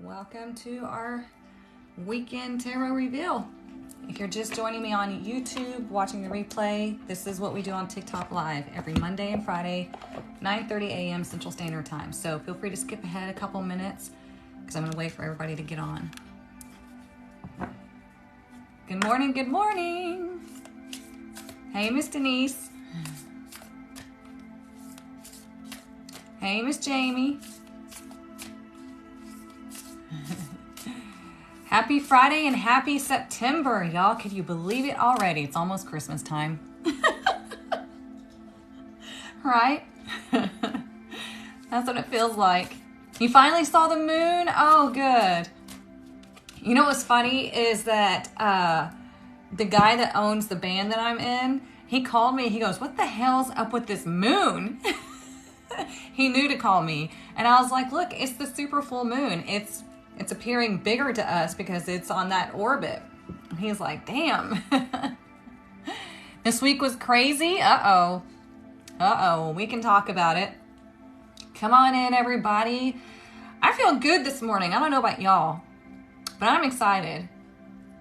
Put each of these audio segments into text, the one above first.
Welcome to our Weekend Tarot Reveal. If you're just joining me on YouTube, watching the replay, this is what we do on TikTok Live every Monday and Friday, 9:30 a.m. Central Standard Time. So feel free to skip ahead a couple minutes because I'm going to wait for everybody to get on. Good morning, good morning. Hey, Miss Denise. Hey, Miss Jamie. Happy Friday and happy September, y'all. Could you believe it already? It's almost Christmas time. Right? That's what it feels like. You finally saw the moon? Oh, good. You know what's funny is that the guy that owns the band that I'm in, he called me. He goes, "What the hell's up with this moon?" He knew to call me. And I was like, look, it's the super full moon. It's appearing bigger to us because it's on that orbit. And he's like, damn. This week was crazy. Uh-oh. We can talk about it. Come on in, everybody. I feel good this morning. I don't know about y'all, but I'm excited.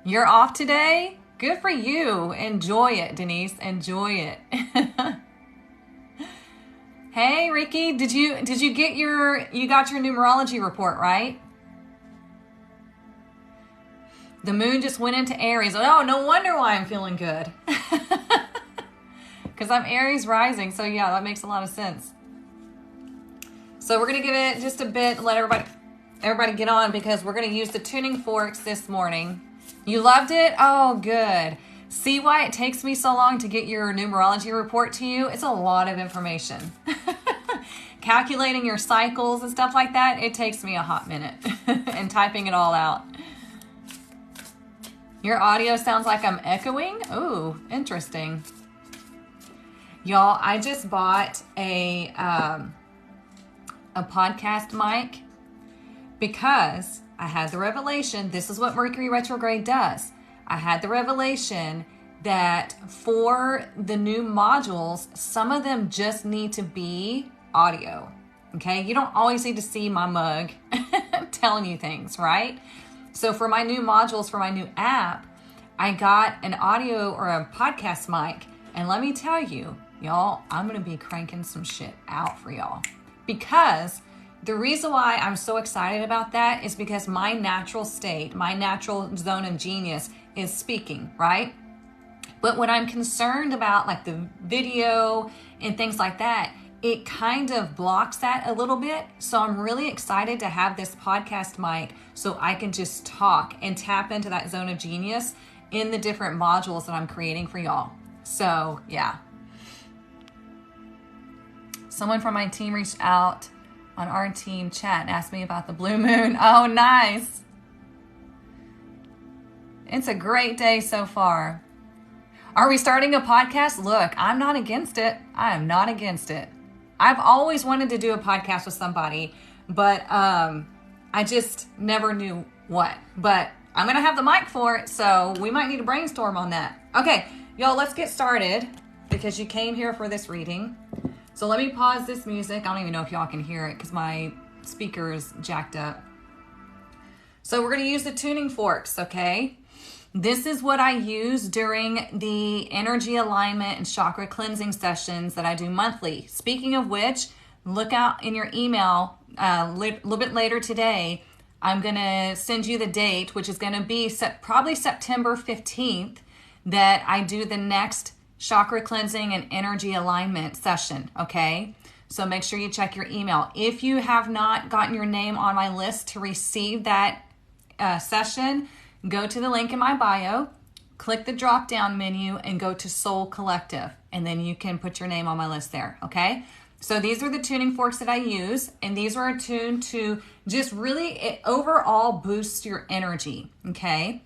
You're off today? Good for you. Enjoy it, Denise. Enjoy it. Hey, Ricky, did you get you got your numerology report, right? The moon just went into Aries. Oh, no wonder why I'm feeling good. Because I'm Aries rising. So yeah, that makes a lot of sense. So we're going to give it just a bit, let everybody get on because we're going to use the tuning forks this morning. You loved it? Oh, good. See why it takes me so long to get your numerology report to you? It's a lot of information. Calculating your cycles and stuff like that, it takes me a hot minute. And typing it all out. Your audio sounds like I'm echoing. Ooh, interesting. Y'all, I just bought a podcast mic because I had the revelation. This is what Mercury retrograde does. I had the revelation that for the new modules, some of them just need to be audio. Okay? You don't always need to see my mug telling you things, right? So for my new modules, for my new app, I got an audio or a podcast mic. And let me tell you, y'all, I'm going to be cranking some shit out for y'all. Because the reason why I'm so excited about that is because my natural state, my natural zone of genius is speaking, right? But when I'm concerned about like the video and things like that, it kind of blocks that a little bit. So I'm really excited to have this podcast mic so I can just talk and tap into that zone of genius in the different modules that I'm creating for y'all. So yeah. Someone from my team reached out on our team chat and asked me about the blue moon. Oh, nice. It's a great day so far. Are we starting a podcast? Look, I'm not against it. I am not against it. I've always wanted to do a podcast with somebody, but I just never knew what. But I'm going to have the mic for it, so we might need to brainstorm on that. Okay, y'all, let's get started because you came here for this reading. So let me pause this music. I don't even know if y'all can hear it because my speaker is jacked up. So we're going to use the tuning forks, okay? This is what I use during the energy alignment and chakra cleansing sessions that I do monthly. Speaking of which, look out in your email a little bit later today. I'm going to send you the date, which is going to be probably September 15th, that I do the next chakra cleansing and energy alignment session, okay? So make sure you check your email. If you have not gotten your name on my list to receive that session, go to the link in my bio, click the drop-down menu, and go to Soul Collective, and then you can put your name on my list there, okay? So these are the tuning forks that I use, and these are attuned to just really overall boost your energy, okay?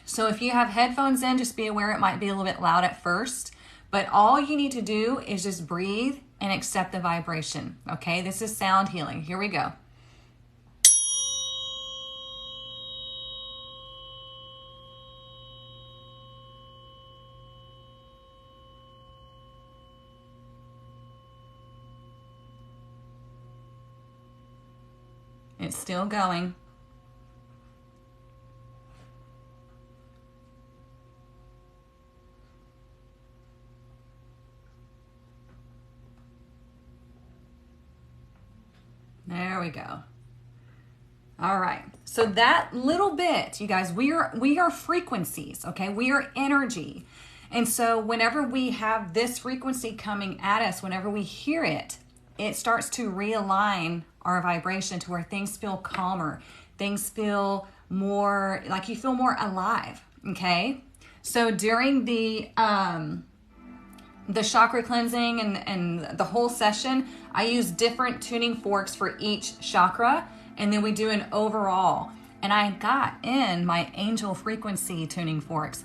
So if you have headphones in, just be aware it might be a little bit loud at first, but all you need to do is just breathe and accept the vibration, okay? This is sound healing. Here we go. It's still going. we go. All right. So that little bit, you guys, we are frequencies, okay? We are energy. And so whenever we have this frequency coming at us, whenever we hear it, it starts to realign our vibration to where things feel calmer. Things feel more, like you feel more alive, okay? So during the chakra cleansing and the whole session, I use different tuning forks for each chakra. And then we do an overall. And I got in my angel frequency tuning forks.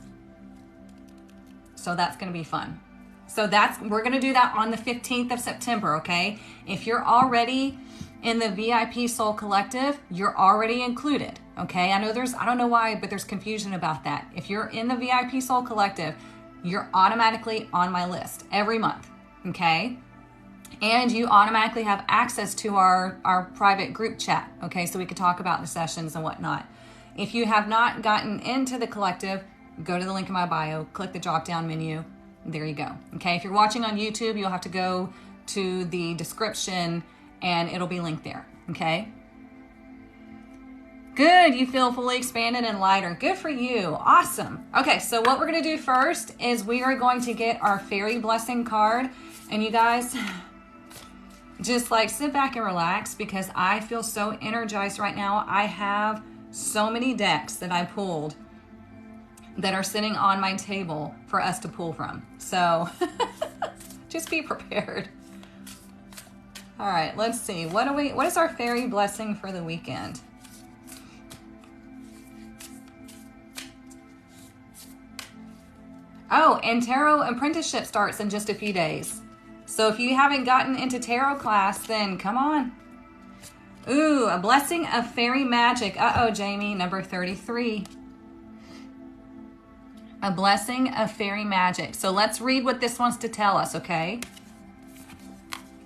So that's going to be fun. So we're going to do that on the 15th of September, okay? If you're already in the VIP Soul Collective, you're already included, okay? I don't know why, but there's confusion about that. If you're in the VIP Soul Collective, you're automatically on my list every month, okay? And you automatically have access to our private group chat, okay? So we can talk about the sessions and whatnot. If you have not gotten into the collective, go to the link in my bio, click the drop-down menu. There you go, okay? If you're watching on YouTube, you'll have to go to the description and it'll be linked there, okay? Good, you feel fully expanded and lighter. Good for you, awesome. Okay, so what we're gonna do first is we are going to get our fairy blessing card. And you guys, just like sit back and relax because I feel so energized right now. I have so many decks that I pulled that are sitting on my table for us to pull from. So just be prepared. All right, let's see. What is our fairy blessing for the weekend? Oh, and tarot apprenticeship starts in just a few days. So if you haven't gotten into tarot class, then come on. Ooh, a blessing of fairy magic. Uh-oh, Jamie, number 33. A blessing of fairy magic. So let's read what this wants to tell us, okay?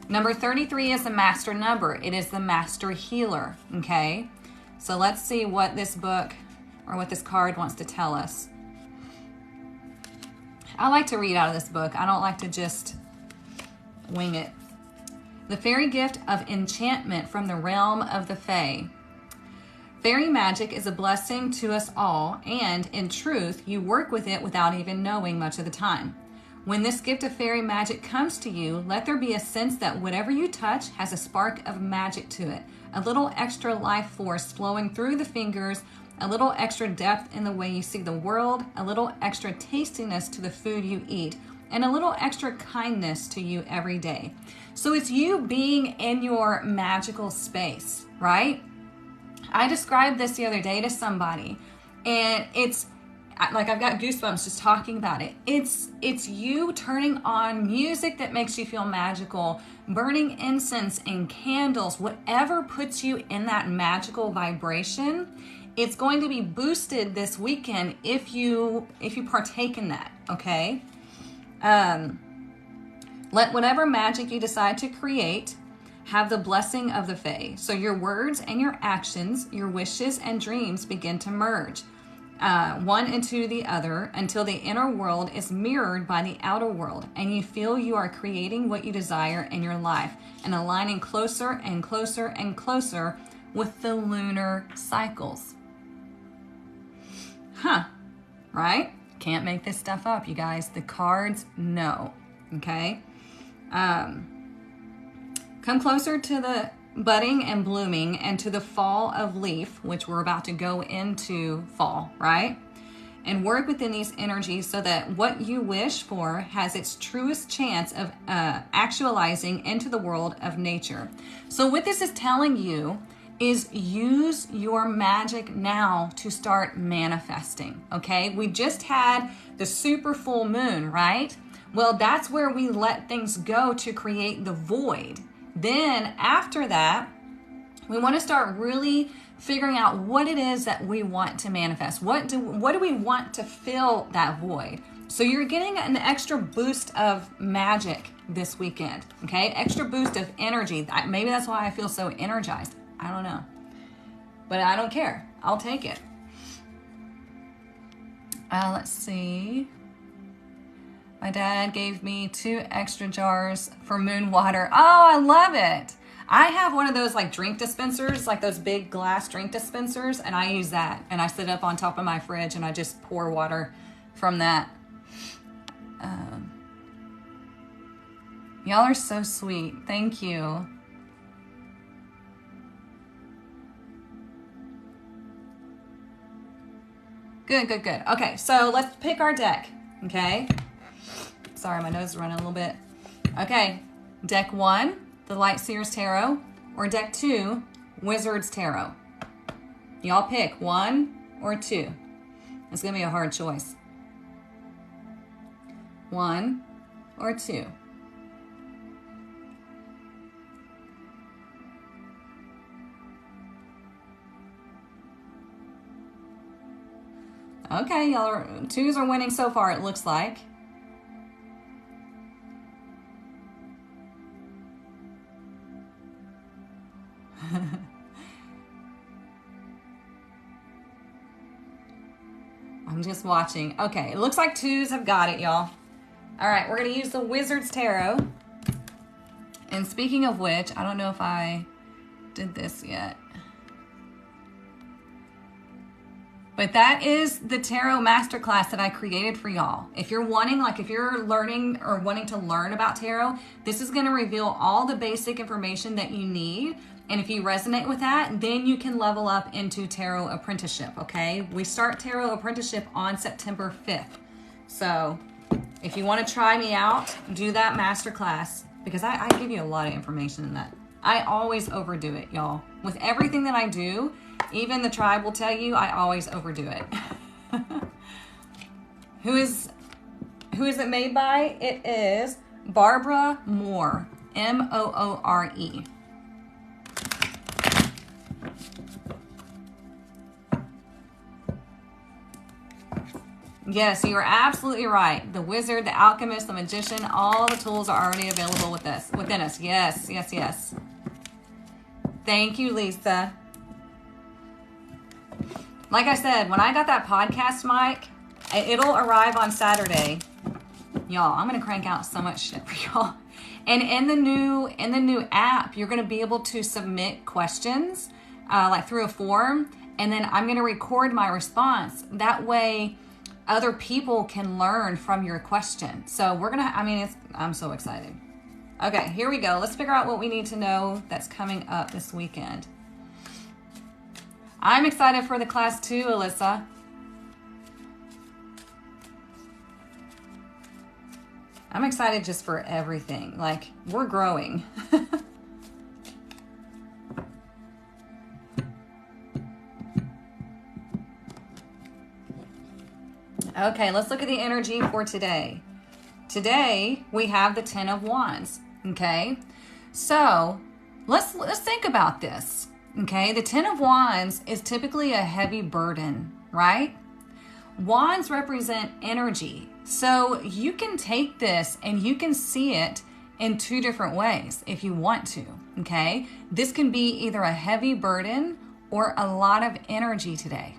Number 33 is the master number. It is the master healer, okay? So let's see what this book or what this card wants to tell us. I like to read out of this book. I don't like to just wing it. The fairy gift of enchantment from the realm of the Fae. Fairy magic is a blessing to us all, and in truth, you work with it without even knowing much of the time. When this gift of fairy magic comes to you, let there be a sense that whatever you touch has a spark of magic to it, a little extra life force flowing through the fingers, a little extra depth in the way you see the world, a little extra tastiness to the food you eat, and a little extra kindness to you every day. So it's you being in your magical space, right? I described this the other day to somebody, and it's like I've got goosebumps just talking about it. It's you turning on music that makes you feel magical, burning incense and candles, whatever puts you in that magical vibration. It's going to be boosted this weekend if you partake in that, okay? Let whatever magic you decide to create have the blessing of the Fae. So your words and your actions, your wishes and dreams begin to merge one into the other until the inner world is mirrored by the outer world, and you feel you are creating what you desire in your life and aligning closer and closer and closer with the lunar cycles. Right? Can't make this stuff up, you guys. The cards know, okay? Come closer to the budding and blooming and to the fall of leaf, which we're about to go into fall, right? And work within these energies so that what you wish for has its truest chance of actualizing into the world of nature. So what this is telling you is use your magic now to start manifesting, okay? We just had the super full moon, right? Well, that's where we let things go to create the void. Then after that, we want to start really figuring out what it is that we want to manifest. What do we want to fill that void? So you're getting an extra boost of magic this weekend, okay? Extra boost of energy. Maybe that's why I feel so energized. I don't know. But I don't care. I'll take it. Let's see. My dad gave me 2 extra jars for moon water. Oh, I love it. I have one of those like drink dispensers, like those big glass drink dispensers, and I use that. And I sit up on top of my fridge and I just pour water from that. Y'all are so sweet. Thank you. Good, good, good. Okay, so let's pick our deck, okay? Sorry, my nose is running a little bit. Okay, deck 1, the Light Seers Tarot, or deck 2, Wizards Tarot. Y'all pick 1 or 2. It's gonna be a hard choice. 1 or 2. Okay, y'all are, 2s are winning so far, it looks like. I'm just watching. Okay, it looks like 2s have got it, y'all. All right, we're going to use the Wizards Tarot. And speaking of which, I don't know if I did this yet. But that is the tarot masterclass that I created for y'all. If you're wanting, like if you're learning or wanting to learn about tarot, this is going to reveal all the basic information that you need. And if you resonate with that, then you can level up into tarot apprenticeship, okay? We start tarot apprenticeship on September 5th. So if you want to try me out, do that masterclass, because I give you a lot of information in that. I always overdo it, y'all. With everything that I do, even the tribe will tell you, I always overdo it. Who is it made by? It is Barbara Moore, M-O-O-R-E. Yes, you are absolutely right. The wizard, the alchemist, the magician, all the tools are already available within us. Yes, yes, yes. Thank you, Lisa. Like I said, when I got that podcast mic, it'll arrive on Saturday. Y'all, I'm going to crank out so much shit for y'all. And in the new app, you're going to be able to submit questions like through a form, and then I'm going to record my response. That way other people can learn from your question. So we're going to, I'm so excited. Okay, here we go. Let's figure out what we need to know that's coming up this weekend. I'm excited for the class too, Alyssa. I'm excited just for everything. Like, we're growing. Okay, let's look at the energy for today. Today, we have the 10 of Wands, okay? So, let's think about this, okay? The 10 of Wands is typically a heavy burden, right? Wands represent energy. So, you can take this and you can see it in two different ways if you want to, okay? This can be either a heavy burden or a lot of energy today.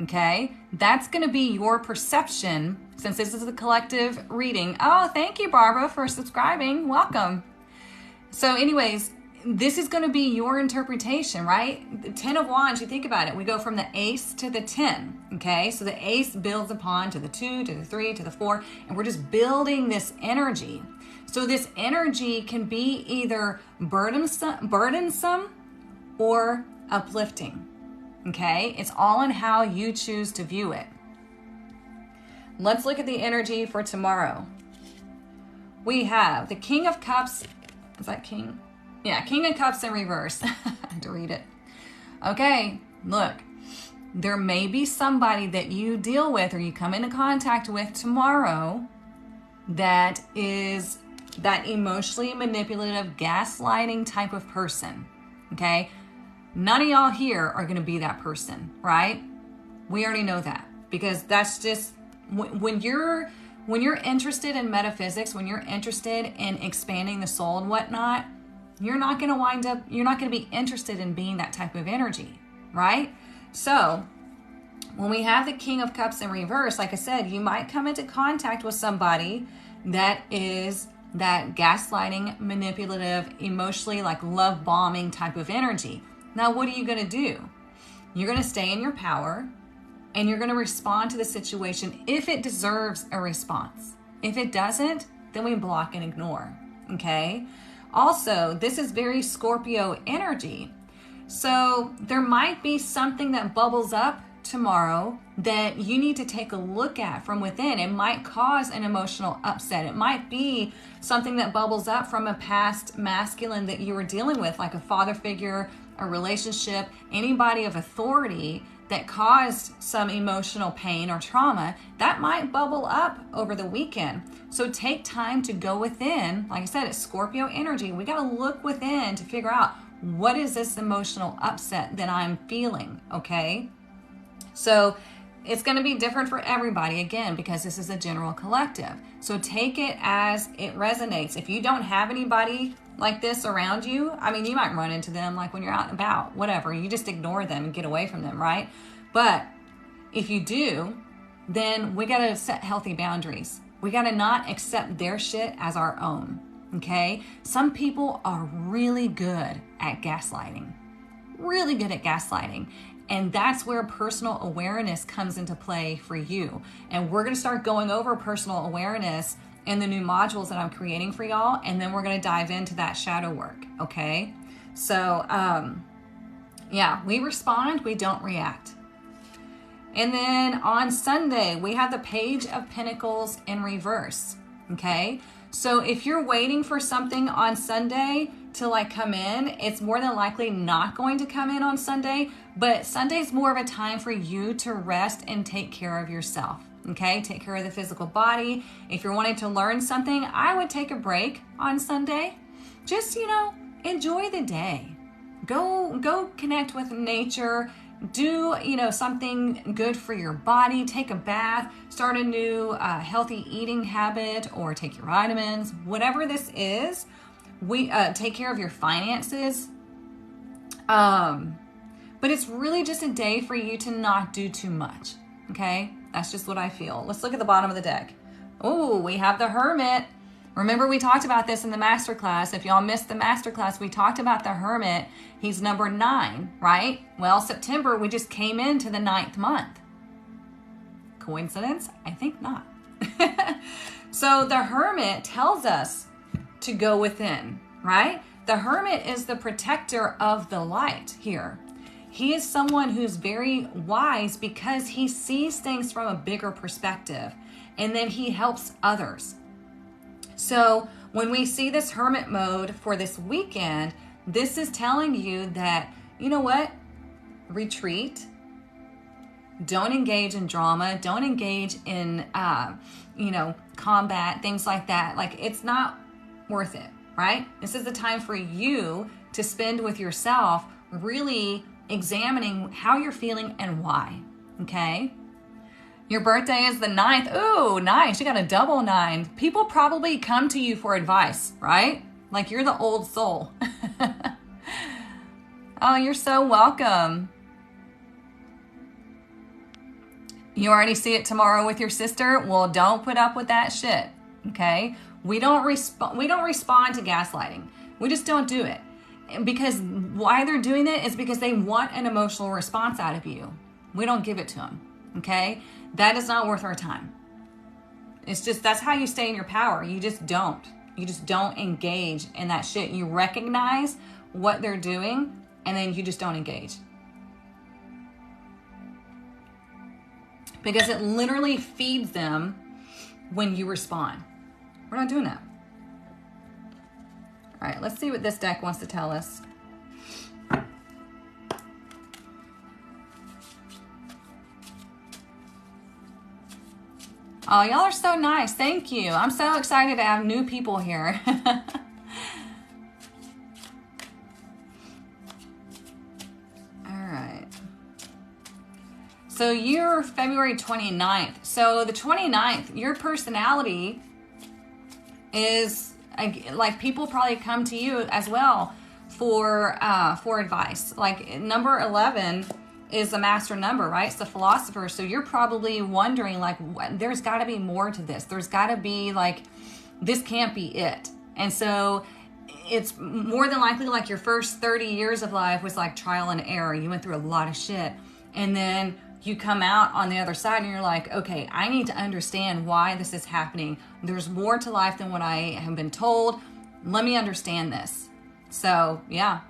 Okay, that's going to be your perception, since this is a collective reading. Oh, thank you, Barbara, for subscribing. Welcome. So anyways, this is going to be your interpretation, right? The 10 of Wands, you think about it. We go from the ace to the 10, okay? So the ace builds upon to the 2, to the 3, to the 4, and we're just building this energy. So this energy can be either burdensome or uplifting. Okay, it's all in how you choose to view it. Let's look at the energy for tomorrow. We have the King of Cups. Is that King? Yeah, King of Cups in reverse. I had to read it. Okay, look. There may be somebody that you deal with or you come into contact with tomorrow that is that emotionally manipulative, gaslighting type of person. Okay? None of y'all here are going to be that person, right? We already know that, because that's just when you're interested in metaphysics, when you're interested in expanding the soul and whatnot, you're not going to be interested in being that type of energy, right? So when we have the King of Cups in reverse, like I said, you might come into contact with somebody that is that gaslighting, manipulative, emotionally like love bombing type of energy. Now, what are you going to do? You're going to stay in your power and you're going to respond to the situation if it deserves a response. If it doesn't, then we block and ignore. Okay? Also, this is very Scorpio energy. So there might be something that bubbles up tomorrow that you need to take a look at from within. It might cause an emotional upset. It might be something that bubbles up from a past masculine that you were dealing with, like a father figure, a relationship, anybody of authority that caused some emotional pain or trauma. That might bubble up over the weekend. So take time to go within. Like I said, it's Scorpio energy. We got to look within to figure out, what is this emotional upset that I'm feeling, okay? So it's going to be different for everybody, again, because this is a general collective. So take it as it resonates. If you don't have anybody like this around you, I mean, you might run into them like when you're out and about, whatever. You just ignore them and get away from them, right? But if you do, then we got to set healthy boundaries. We got to not accept their shit as our own. Okay? Some people are really good at gaslighting. Really good at gaslighting. And that's where personal awareness comes into play for you. And we're going to start going over personal awareness in the new modules that I'm creating for y'all. And then we're going to dive into that shadow work. Okay? So, yeah, we respond, we don't react. And then on Sunday, we have the Page of Pentacles in reverse. Okay? So if you're waiting for something on Sunday to like come in, it's more than likely not going to come in on Sunday, but Sunday's more of a time for you to rest and take care of yourself. Okay, take care of the physical body. If you're wanting to learn something, I would take a break on Sunday. Just, enjoy the day. Go connect with nature. Do, something good for your body. Take a bath, start a new healthy eating habit, or take your vitamins. Whatever this is, we take care of your finances. But it's really just a day for you to not do too much. Okay? That's just what I feel. Let's look at the bottom of the deck. Oh, we have the Hermit. Remember, we talked about this in the masterclass. If y'all missed the masterclass, we talked about the Hermit. He's number 9, right? Well, September, we just came into the 9th month. Coincidence? I think not. So the Hermit tells us to go within, right? The Hermit is the protector of the light here. He is someone who's very wise because he sees things from a bigger perspective, and then he helps others. So when we see this Hermit mode for this weekend, this is telling you that, you know what? Retreat. Don't engage in drama. Don't engage in, combat, things like that. Like, it's not worth it, right? This is the time for you to spend with yourself, really examining how you're feeling and why, okay? Your birthday is the 9th. Ooh, nice. You got a double 9. People probably come to you for advice, right? Like you're the old soul. Oh, you're so welcome. You already see it tomorrow with your sister? Well, don't put up with that shit, okay? We don't respond to gaslighting. We just don't do it. Because why they're doing it is because they want an emotional response out of you. We don't give it to them, okay? That is not worth our time. It's just, that's how you stay in your power. You just don't engage in that shit. You recognize what they're doing and then you just don't engage. Because it literally feeds them when you respond. We're not doing that. All right, let's see what this deck wants to tell us. Oh, y'all are so nice. Thank you. I'm so excited to have new people here. All right. So you're February 29th. So the 29th, your personality is like people probably come to you as well for advice. Like number 11 is the master number, right? It's the philosopher. So you're probably wondering, like, there's got to be more to this. There's got to be, like, this can't be it. And so it's more than likely like your first 30 years of life was like trial and error. You went through a lot of shit. And then you come out on the other side and you're like, okay, I need to understand why this is happening. There's more to life than what I have been told. Let me understand this. So, yeah.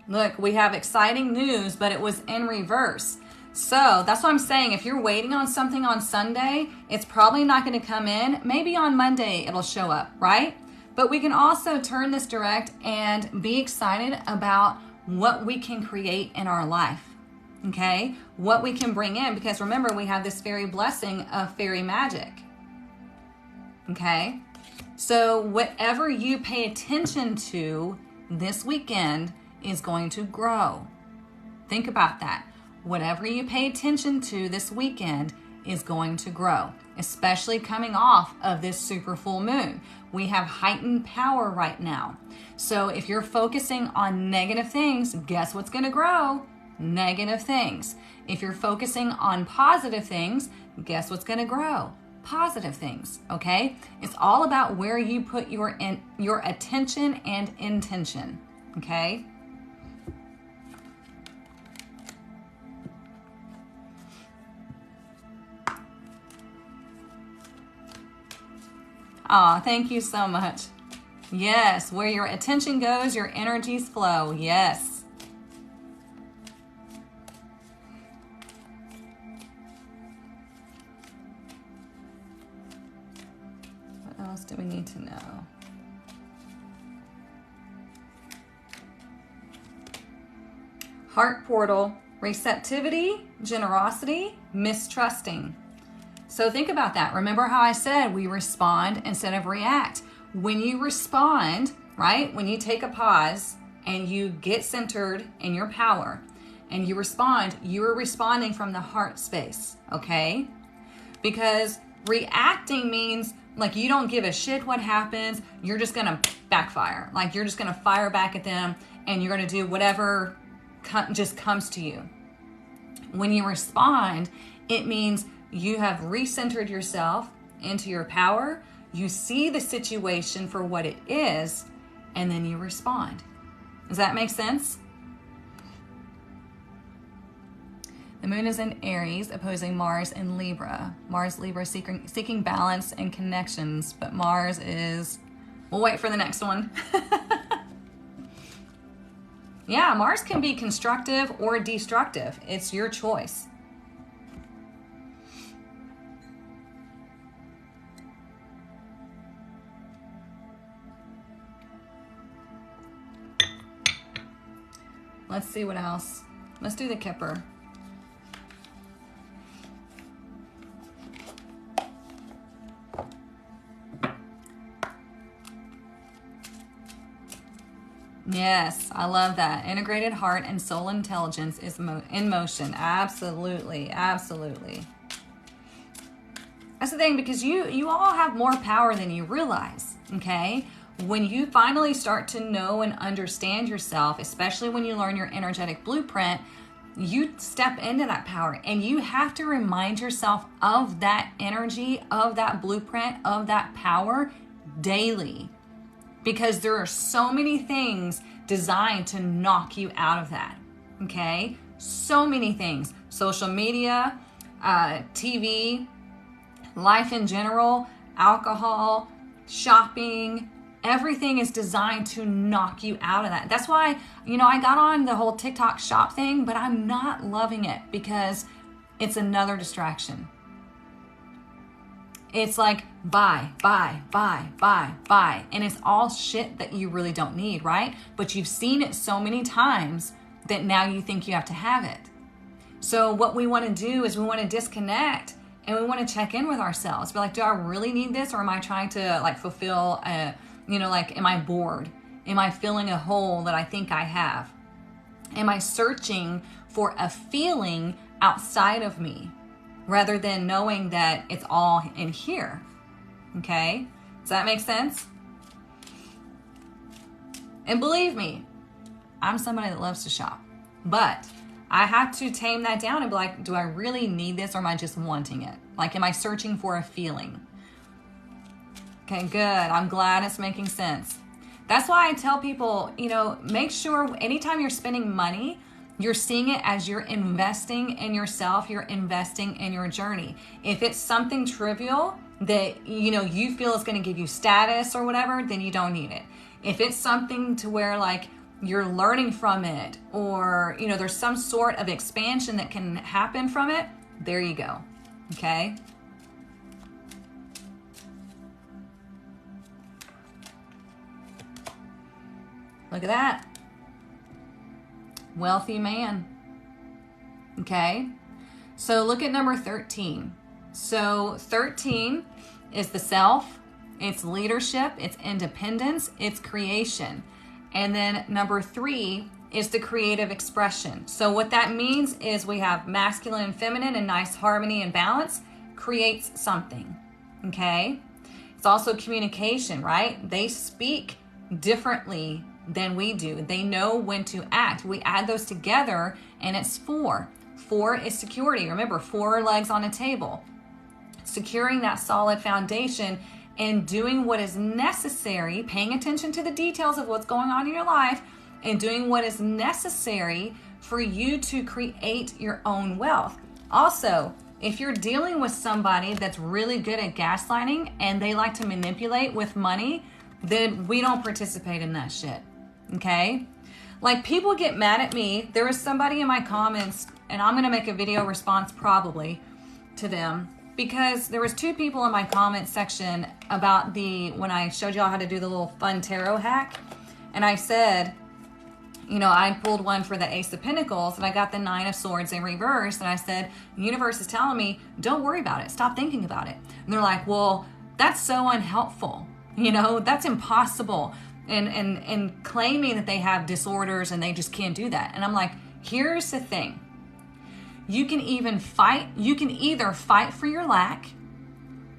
Look, we have exciting news, but it was in reverse. So that's what I'm saying. If you're waiting on something on Sunday, it's probably not going to come in. Maybe on Monday it'll show up, right? But we can also turn this direct and be excited about what we can create in our life, okay? What we can bring in, because remember, we have this fairy blessing of fairy magic, okay? So whatever you pay attention to this weekend is going to grow. Think about that. Whatever you pay attention to this weekend is going to grow, especially coming off of this super full moon. We have heightened power right now. So if you're focusing on negative things, guess what's going to grow? Negative things. If you're focusing on positive things, guess what's going to grow? Positive things, okay? It's all about where you put your attention and intention, okay? Aw, thank you so much. Yes, where your attention goes, your energies flow. Yes. What else do we need to know? Heart portal, receptivity, generosity, mistrusting. So think about that. Remember how I said we respond instead of react. When you respond, right? When you take a pause and you get centered in your power and you respond, you are responding from the heart space, okay? Because reacting means like you don't give a shit what happens. You're just going to backfire. Like you're just going to fire back at them and you're going to do whatever just comes to you. When you respond, it means you have recentered yourself into your power. You see the situation for what it is, and then you respond. Does that make sense? The moon is in Aries, opposing Mars in Libra. Mars, Libra, seeking balance and connections, but Mars is... We'll wait for the next one. Yeah, Mars can be constructive or destructive. It's your choice. Let's see what else. Let's do the Kipper. Yes, I love that. Integrated heart and soul intelligence is in motion. Absolutely, absolutely. That's the thing, because you all have more power than you realize, okay? When you finally start to know and understand yourself, especially when you learn your energetic blueprint, you step into that power and you have to remind yourself of that energy, of that blueprint, of that power daily. Because there are so many things designed to knock you out of that, okay? So many things. Social media, TV, life in general, alcohol, shopping, everything is designed to knock you out of that. That's why, I got on the whole TikTok shop thing, but I'm not loving it because it's another distraction. It's like buy. And it's all shit that you really don't need, right? But you've seen it so many times that now you think you have to have it. So what we want to do is we want to disconnect and we want to check in with ourselves. We're like, do I really need this? Or am I trying to fulfill am I bored? Am I filling a hole that I think I have? Am I searching for a feeling outside of me rather than knowing that it's all in here? Okay? Does that make sense? And believe me, I'm somebody that loves to shop, but I have to tame that down and be like, do I really need this or am I just wanting it? Like, am I searching for a feeling? Okay, good. I'm glad it's making sense. That's why I tell people, you know, make sure anytime you're spending money, you're seeing it as you're investing in yourself, you're investing in your journey. If it's something trivial that, you know, you feel is going to give you status or whatever, then you don't need it. If it's something to where like you're learning from it, or, you know, there's some sort of expansion that can happen from it, there you go. Okay. Look at that. Wealthy man. Okay. So look at number 13. So 13 is the self, it's leadership, it's independence, it's creation. And then number 3 is the creative expression. So what that means is we have masculine and feminine and nice harmony and balance creates something. Okay. It's also communication, right? They speak differently than we do. They know when to act. We add those together and it's 4. 4 is security. Remember, 4 legs on a table. Securing that solid foundation and doing what is necessary, paying attention to the details of what's going on in your life and doing what is necessary for you to create your own wealth. Also, if you're dealing with somebody that's really good at gaslighting and they like to manipulate with money, then we don't participate in that shit. Okay? Like, people get mad at me. There was somebody in my comments, and I'm going to make a video response probably to them, because there was 2 people in my comment section about when I showed y'all how to do the little fun tarot hack. And I said, you know, I pulled one for the Ace of Pentacles and I got the 9 of Swords in reverse. And I said, the universe is telling me, don't worry about it. Stop thinking about it. And they're like, well, that's so unhelpful. You know, that's impossible. And claiming that they have disorders and they just can't do that. And I'm like, here's the thing. You can either fight for your lack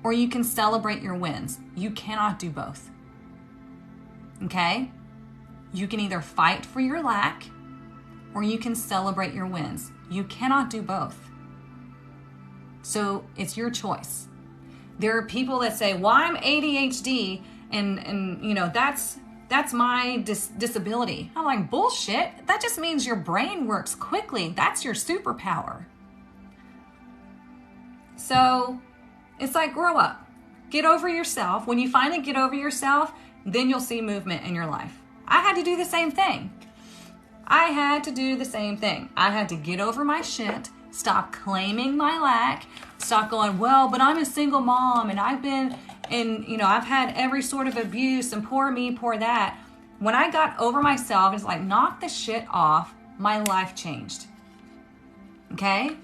or you can celebrate your wins. You cannot do both. Okay? You can either fight for your lack or you can celebrate your wins. You cannot do both. So it's your choice. There are people that say, well, I'm ADHD and you know, that's my disability. I'm like, bullshit. That just means your brain works quickly. That's your superpower. So it's like, grow up. Get over yourself. When you finally get over yourself, then you'll see movement in your life. I had to do the same thing. I had to get over my shit, stop claiming my lack, stop going, well, but I'm a single mom and I've had every sort of abuse and poor me, poor that. When I got over myself, it's like, knock the shit off, my life changed. Okay?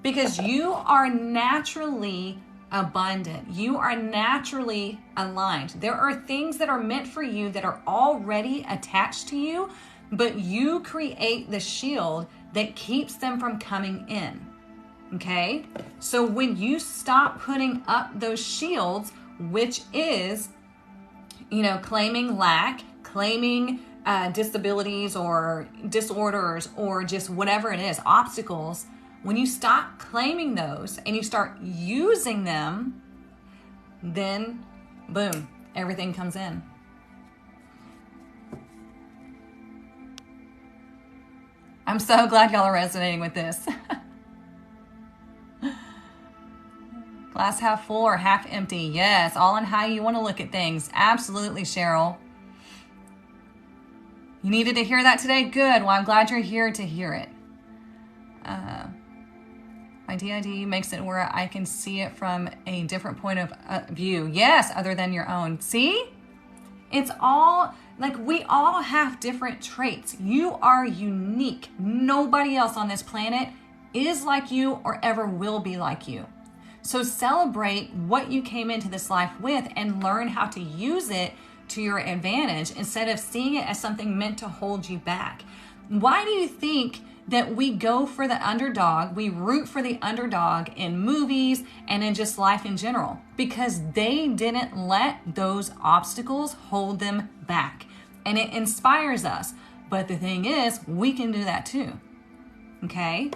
Because you are naturally abundant. You are naturally aligned. There are things that are meant for you that are already attached to you, but you create the shield that keeps them from coming in. Okay? So when you stop putting up those shields, which is, you know, claiming lack, claiming disabilities or disorders or just whatever it is, obstacles, when you stop claiming those and you start using them, then boom, everything comes in. I'm so glad y'all are resonating with this. Glass half full or half empty? Yes, all on how you want to look at things. Absolutely, Cheryl. You needed to hear that today? Good. Well, I'm glad you're here to hear it. My DID makes it where I can see it from a different point of view. Yes, other than your own. See? It's all, like, we all have different traits. You are unique. Nobody else on this planet is like you or ever will be like you. So celebrate what you came into this life with and learn how to use it to your advantage instead of seeing it as something meant to hold you back. Why do you think that we go for the underdog, we root for the underdog in movies and in just life in general? Because they didn't let those obstacles hold them back. And it inspires us. But the thing is, we can do that too. Okay?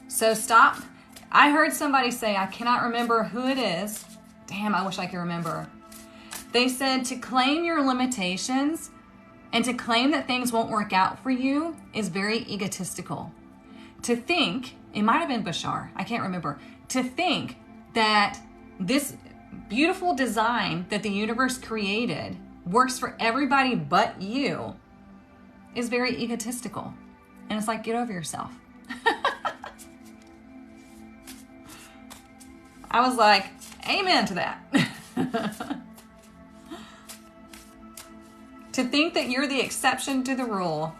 So stop. I heard somebody say, I cannot remember who it is, Damn, I wish I could remember. They said to claim your limitations and to claim that things won't work out for you is very egotistical. To think, it might have been Bashar, I can't remember, to think that this beautiful design that the universe created works for everybody but you is very egotistical. And it's like, get over yourself. I was like, amen to that. To think that you're the exception to the rule.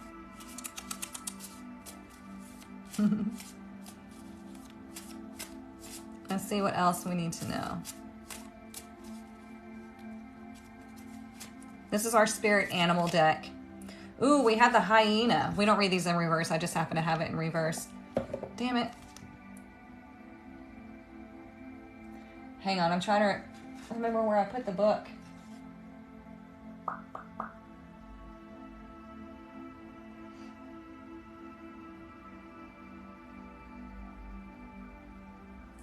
Let's see what else we need to know. This is our spirit animal deck. Ooh, we have the hyena. We don't read these in reverse. I just happen to have it in reverse. Damn it. Hang on, I'm trying to remember where I put the book.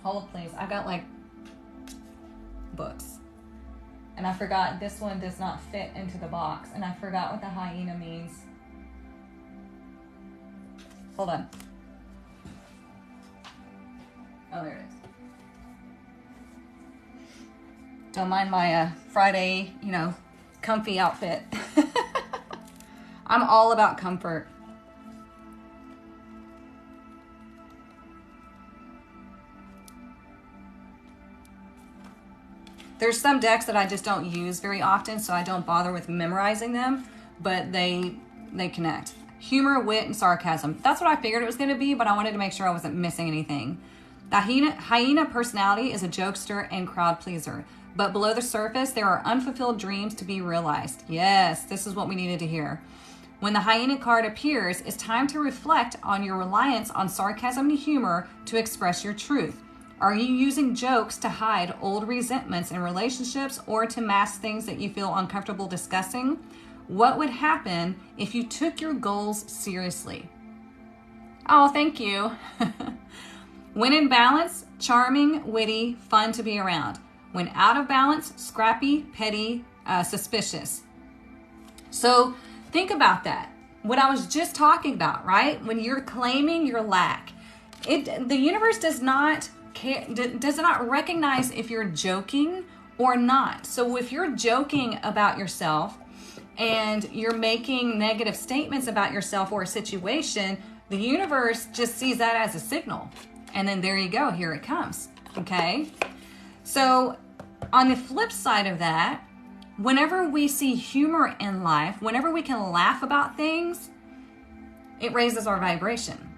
Hold please. I've got like books. And I forgot this one does not fit into the box. And I forgot what the hyena means. Hold on. Oh, there it is. Don't mind my Friday, comfy outfit. I'm all about comfort. There's some decks that I just don't use very often, so I don't bother with memorizing them, but they connect. Humor, wit, and sarcasm. That's what I figured it was going to be, but I wanted to make sure I wasn't missing anything. The hyena personality is a jokester and crowd pleaser, but below the surface, there are unfulfilled dreams to be realized. Yes, this is what we needed to hear. When the hyena card appears, it's time to reflect on your reliance on sarcasm and humor to express your truth. Are you using jokes to hide old resentments in relationships or to mask things that you feel uncomfortable discussing? What would happen if you took your goals seriously? Oh, thank you. When in balance, charming, witty, fun to be around. When out of balance, scrappy, petty, suspicious. So think about that. What I was just talking about, right? When you're claiming your lack, the universe does not recognize if you're joking or not. So if you're joking about yourself and you're making negative statements about yourself or a situation, the universe just sees that as a signal. And then there you go, here it comes. Okay? So on the flip side of that, whenever we see humor in life, whenever we can laugh about things, it raises our vibration.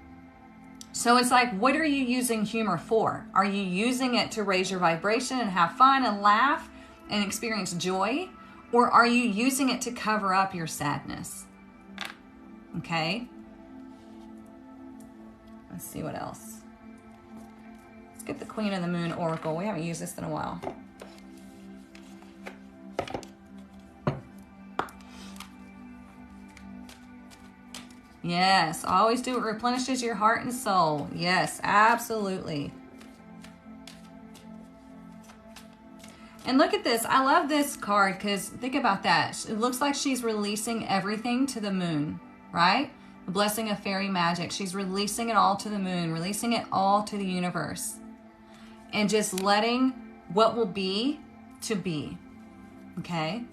So it's like, what are you using humor for? Are you using it to raise your vibration and have fun and laugh and experience joy? Or are you using it to cover up your sadness? Okay. Let's see what else. Let's get the Queen of the Moon Oracle. We haven't used this in a while. Yes, always do what replenishes your heart and soul. Yes, absolutely. And look at this. I love this card because think about that. It looks like she's releasing everything to the moon, right? The blessing of fairy magic. She's releasing it all to the moon, releasing it all to the universe. And just letting what will be to be. Okay?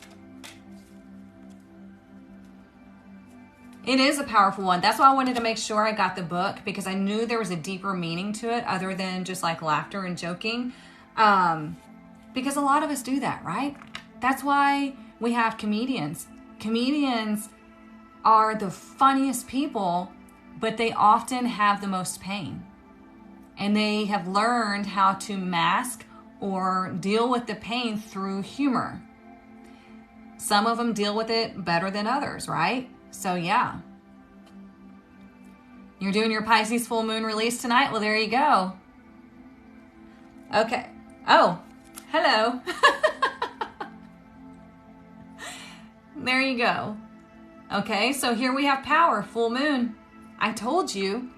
It is a powerful one. That's why I wanted to make sure I got the book, because I knew there was a deeper meaning to it other than just like laughter and joking. Because a lot of us do that, right? That's why we have comedians. Comedians are the funniest people, but they often have the most pain. And they have learned how to mask or deal with the pain through humor. Some of them deal with it better than others, right? So yeah. You're doing your Pisces full moon release tonight? Well, there you go. Okay. Oh, hello. There you go. Okay, so here we have power, full moon. I told you,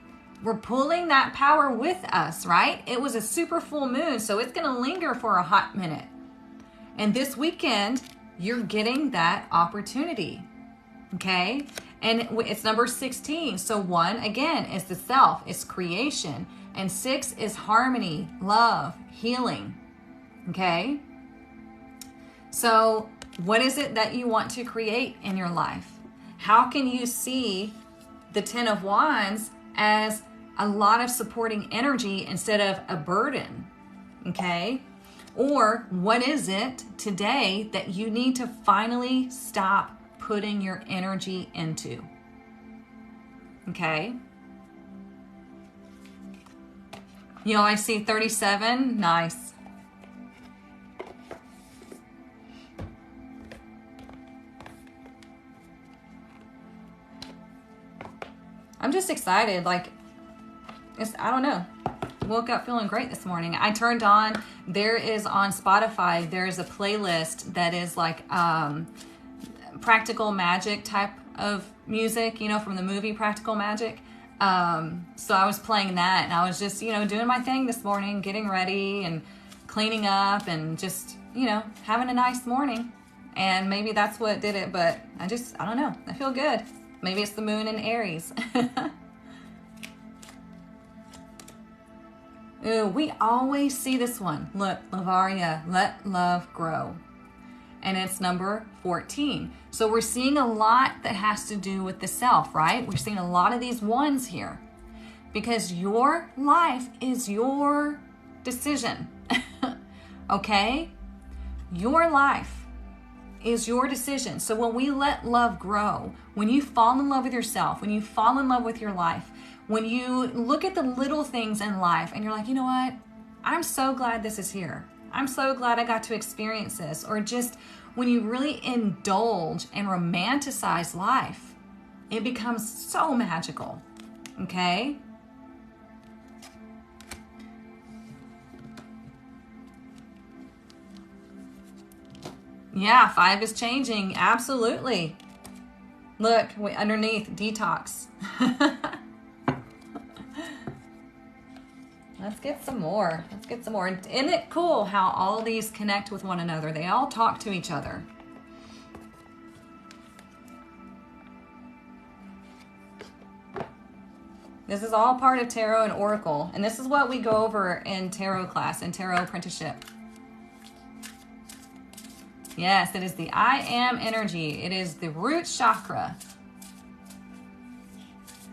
we're pulling that power with us, right? It was a super full moon, so it's going to linger for a hot minute. And this weekend, you're getting that opportunity. Okay? And it's number 16. So 1, again, is the self, it's creation. And 6 is harmony, love, healing. Okay? So what is it that you want to create in your life? How can you see the 10 of Wands as a lot of supporting energy instead of a burden? Okay? Or what is it today that you need to finally stop putting your energy into? Okay? You know, I see 37. Nice. I'm just excited. Like, I don't know. Woke up feeling great this morning. I turned on, there is on Spotify, there's a playlist that is like practical magic type of music, you know, from the movie Practical Magic. So I was playing that, and I was just, you know, doing my thing this morning, getting ready and cleaning up and just, you know, having a nice morning. And maybe that's what did it, but I don't know. I feel good. Maybe it's the moon in Aries. Ooh, we always see this one. Look, Lavaria, let love grow. And it's number 14. So we're seeing a lot that has to do with the self, right? We're seeing a lot of these ones here. Because your life is your decision. Okay? Your life is your decision. So when we let love grow, when you fall in love with yourself, when you fall in love with your life, when you look at the little things in life and you're like, you know what? I'm so glad this is here. I'm so glad I got to experience this. Or just when you really indulge and romanticize life, it becomes so magical. Okay? Yeah, 5 is changing. Absolutely. Look, underneath, detox. Let's get some more. Let's get some more. Isn't it cool how all these connect with one another? They all talk to each other. This is all part of Tarot and Oracle. And this is what we go over in Tarot class, in Tarot apprenticeship. Yes, it is the I am energy. It is the root chakra.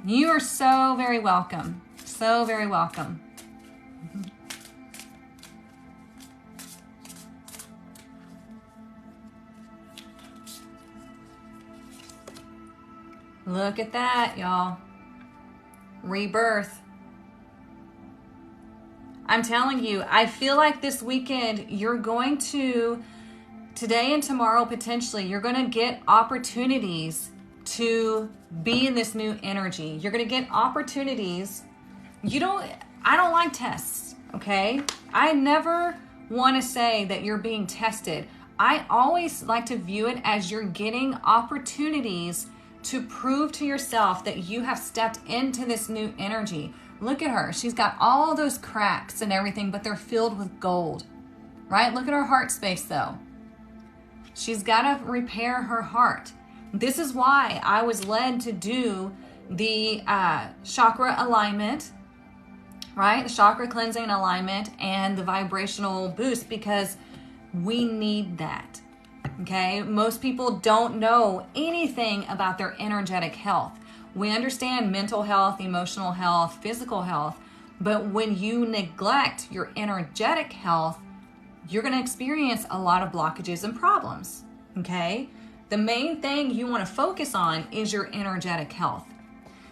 You are so very welcome. So very welcome. Look at that, y'all. Rebirth. I'm telling you, I feel like this weekend you're going to, today and tomorrow potentially, you're going to get opportunities to be in this new energy. You're going to get opportunities. I don't like tests, okay? I never want to say that you're being tested. I always like to view it as you're getting opportunities to prove to yourself that you have stepped into this new energy. Look at her. She's got all those cracks and everything, but they're filled with gold, right? Look at her heart space though. She's got to repair her heart. This is why I was led to do the chakra alignment, right? The chakra cleansing and alignment and the vibrational boost, because we need that. Okay, most people don't know anything about their energetic health. We understand mental health, emotional health, physical health, but when you neglect your energetic health, you're going to experience a lot of blockages and problems. Okay, the main thing you want to focus on is your energetic health.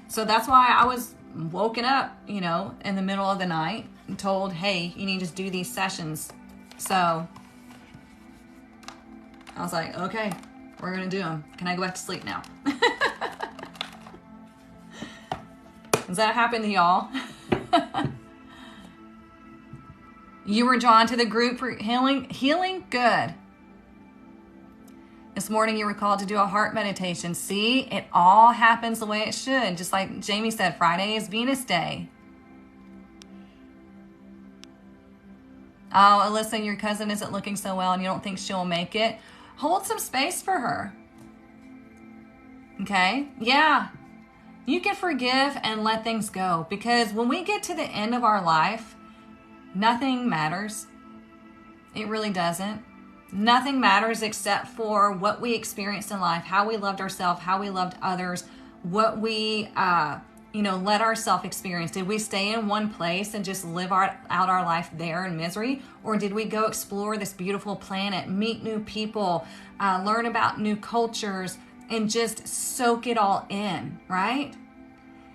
So that's why I was woken up, you know, in the middle of the night and told, hey, you need to do these sessions. So I was like, okay, we're going to do them. Can I go back to sleep now? Does that happen to y'all? You were drawn to the group for healing? Healing? Good. This morning you were called to do a heart meditation. See, it all happens the way it should. Just like Jamie said, Friday is Venus Day. Oh, Alyssa, your cousin isn't looking so well and you don't think she'll make it. Hold some space for her. Okay? Yeah. You can forgive and let things go, because when we get to the end of our life, nothing matters. It really doesn't. Nothing matters except for what we experienced in life, how we loved ourselves, how we loved others, what we, let ourselves experience. Did we stay in one place and just live out our life there in misery? Or did we go explore this beautiful planet, meet new people, learn about new cultures, and just soak it all in, right?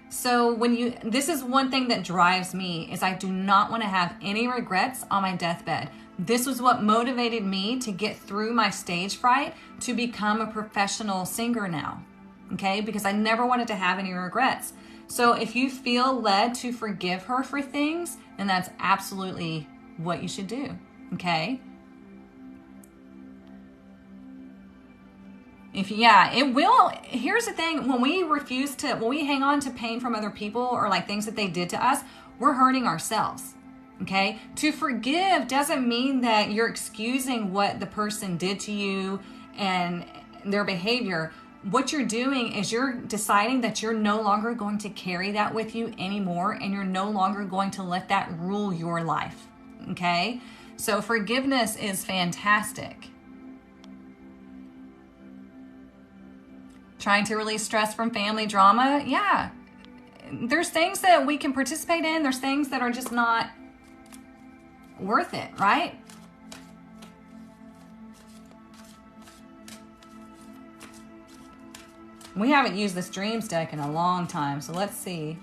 So this is one thing that drives me, is I do not want to have any regrets on my deathbed. This was what motivated me to get through my stage fright to become a professional singer now, okay? Because I never wanted to have any regrets. So if you feel led to forgive her for things, then that's absolutely what you should do, okay? It will. Here's the thing. When we hang on to pain from other people or like things that they did to us, we're hurting ourselves. Okay? To forgive doesn't mean that you're excusing what the person did to you and their behavior. What you're doing is you're deciding that you're no longer going to carry that with you anymore, and you're no longer going to let that rule your life. Okay? So forgiveness is fantastic. Trying to release stress from family drama. Yeah. There's things that we can participate in. There's things that are just not worth it, right? We haven't used this dreams deck in a long time, so let's see.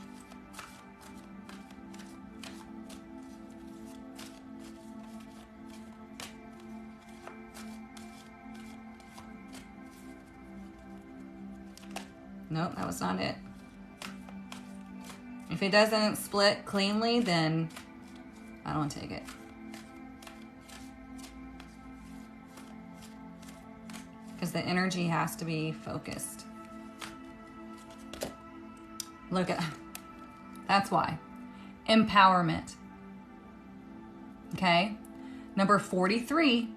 Nope, that was not it. If it doesn't split cleanly, then I don't want to take it. Because the energy has to be focused. Look at, that's why. Empowerment. Okay. Number 43.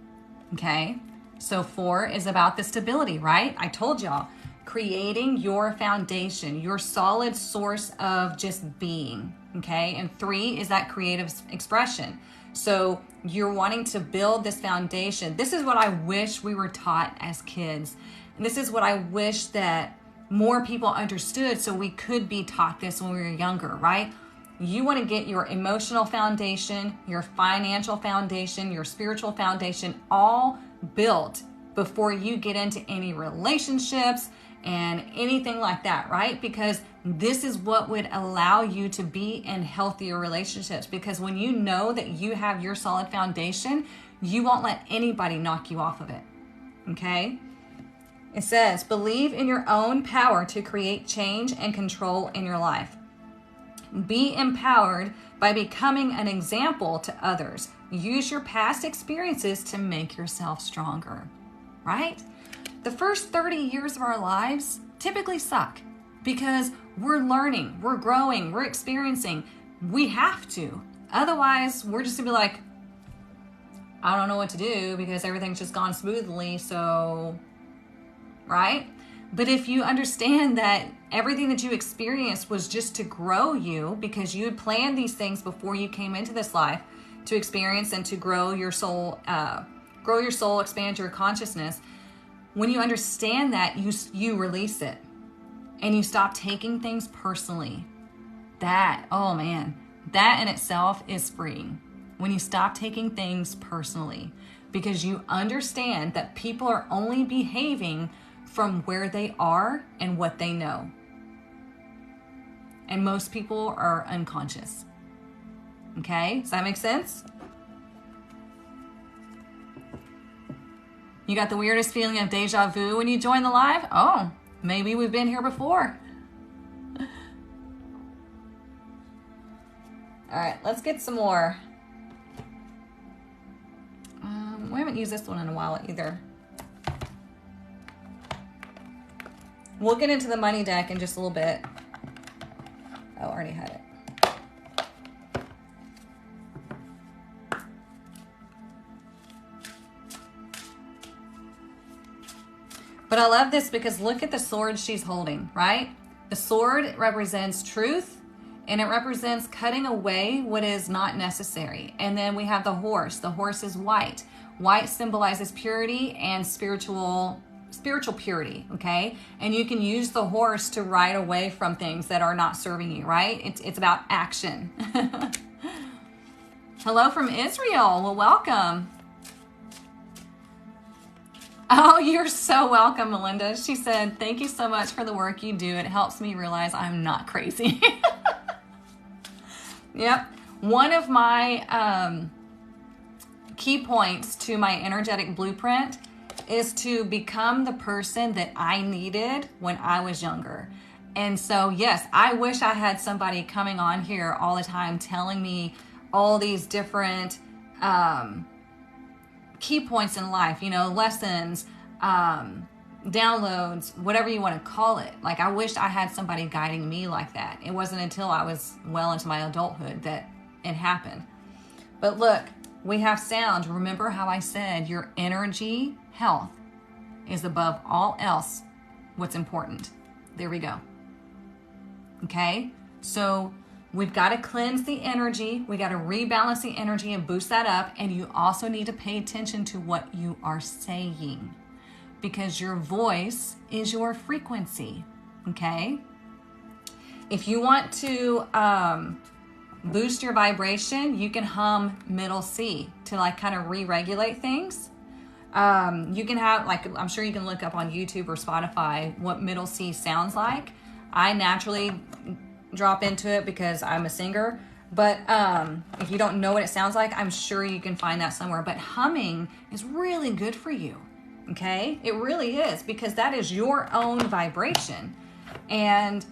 Okay. So 4 is about the stability, right? I told y'all. Creating your foundation, your solid source of just being, okay? And 3 is that creative expression. So you're wanting to build this foundation. This is what I wish we were taught as kids. And this is what I wish that more people understood, so we could be taught this when we were younger, right? You want to get your emotional foundation, your financial foundation, your spiritual foundation all built before you get into any relationships and anything like that, right? Because this is what would allow you to be in healthier relationships. Because when you know that you have your solid foundation, you won't let anybody knock you off of it, okay? It says, believe in your own power to create change and control in your life. Be empowered by becoming an example to others. Use your past experiences to make yourself stronger, right? The first 30 years of our lives typically suck because we're learning, we're growing, we're experiencing. We have to. Otherwise, we're just gonna be like, I don't know what to do because everything's just gone smoothly, so, right? But if you understand that everything that you experienced was just to grow you, because you had planned these things before you came into this life to experience and to grow your soul, expand your consciousness. When you understand that, you release it and you stop taking things personally. That, oh man, that in itself is freeing. When you stop taking things personally, because you understand that people are only behaving from where they are and what they know. And most people are unconscious. Okay, does that make sense? You got the weirdest feeling of deja vu when you join the live? Oh, maybe we've been here before. All right, let's get some more. We haven't used this one in a while either. We'll get into the money deck in just a little bit. Oh, I already had it. But I love this because look at the sword she's holding, right? The sword represents truth, and it represents cutting away what is not necessary. And then we have the horse. The horse is white. White symbolizes purity and spiritual purity, okay? And you can use the horse to ride away from things that are not serving you, right? It's about action. Hello from Israel. Well, welcome. Oh, you're so welcome, Melinda. She said, thank you so much for the work you do. It helps me realize I'm not crazy. Yep. One of my key points to my energetic blueprint is to become the person that I needed when I was younger. And so, yes, I wish I had somebody coming on here all the time telling me all these different key points in life, you know, lessons, downloads, whatever you want to call it. Like, I wish I had somebody guiding me like that. It wasn't until I was well into my adulthood that it happened. But look, we have sound. Remember how I said your energy health is above all else what's important. There we go. Okay? So we've got to cleanse the energy. We got to rebalance the energy and boost that up. And you also need to pay attention to what you are saying, because your voice is your frequency. Okay? If you want to boost your vibration, you can hum middle C to like kind of re-regulate things. You can have, like, I'm sure you can look up on YouTube or Spotify what middle C sounds like. I naturally drop into it because I'm a singer, but if you don't know what it sounds like, I'm sure you can find that somewhere. But humming is really good for you. Okay? It really is, because that is your own vibration. And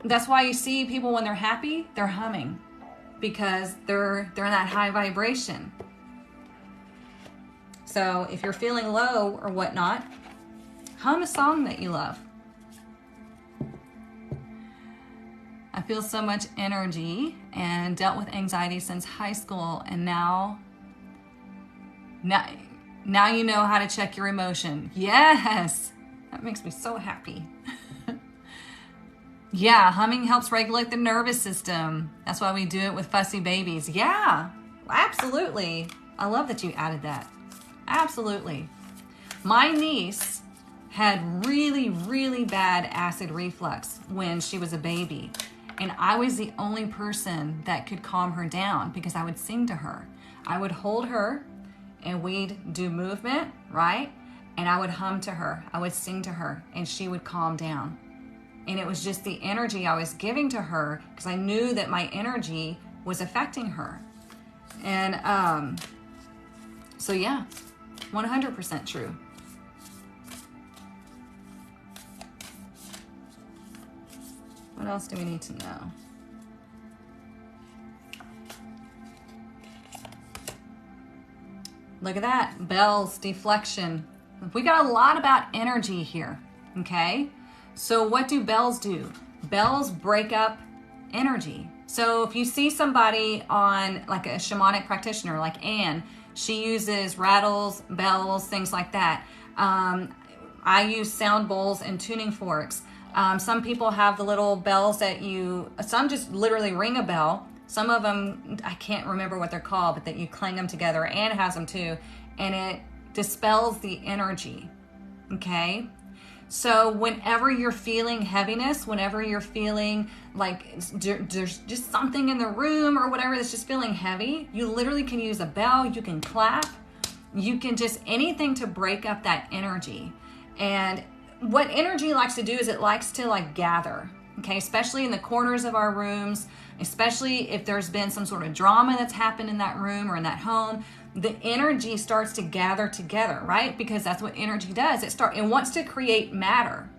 that's why you see people when they're happy, they're humming, because they're in that high vibration. So if you're feeling low or whatnot, hum a song that you love. I feel so much energy and dealt with anxiety since high school, and now you know how to check your emotion. Yes, that makes me so happy. Yeah, humming helps regulate the nervous system. That's why we do it with fussy babies. Yeah, absolutely. I love that you added that. Absolutely. My niece had really, really bad acid reflux when she was a baby. And I was the only person that could calm her down, because I would sing to her. I would hold her and we'd do movement, right? And I would hum to her. I would sing to her and she would calm down. And it was just the energy I was giving to her, because I knew that my energy was affecting her. And so yeah, 100% true. What else do we need to know? Look at that, bells, deflection. We got a lot about energy here, okay? So what do bells do? Bells break up energy. So if you see somebody on like a shamanic practitioner like Anne, she uses rattles, bells, things like that. I use sound bowls and tuning forks. Some people have the little bells that some just literally ring a bell. Some of them, I can't remember what they're called, but that you clang them together. Anne has them too. And it dispels the energy, okay? So whenever you're feeling heaviness, whenever you're feeling like there's just something in the room or whatever that's just feeling heavy, you literally can use a bell, you can clap, you can just anything to break up that energy. And what energy likes to do is it likes to like gather, okay? Especially in the corners of our rooms, especially if there's been some sort of drama that's happened in that room or in that home. The energy starts to gather together, right? Because that's what energy does. It wants to create matter.